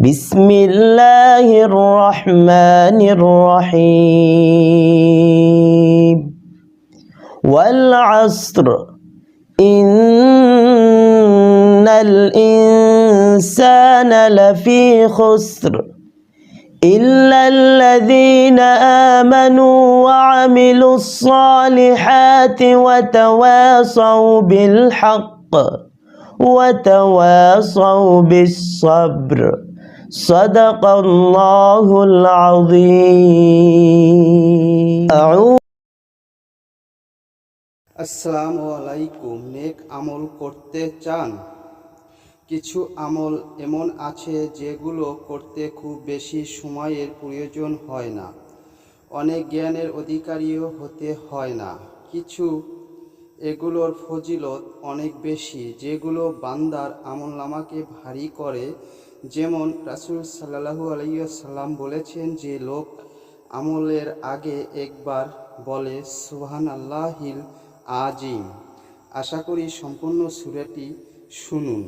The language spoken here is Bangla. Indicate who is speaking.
Speaker 1: বিসমিল্লাহির রহমানির রহিম ওয়াল আসর ইন্নাল ইনসানা লাফি খুসর إلا الذين آمنوا وعملوا الصالحات وتواصوا بالحق وتواصوا بالصبر صدق الله العظيم
Speaker 2: আসসালামু আলাইকুম। নেক আমল করতে চান? কিছু আমল এমন আছে যেগুলো করতে খুব বেশি সময়ের প্রয়োজন হয় না, অনেক জ্ঞানের অধিকারীও হতে হয় না। কিছু এগুলোর ফজিলত অনেক বেশি, যেগুলো বান্দার আমলনামাকে ভারী করে। যেমন রাসূল সাল্লাল্লাহু আলাইহি ওয়াসাল্লাম বলেছেন যে লোক আমলের আগে একবার বলে সুবহানাল্লাহিল আজিম। আশা করি সম্পূর্ণ সূরাটি শুনুন।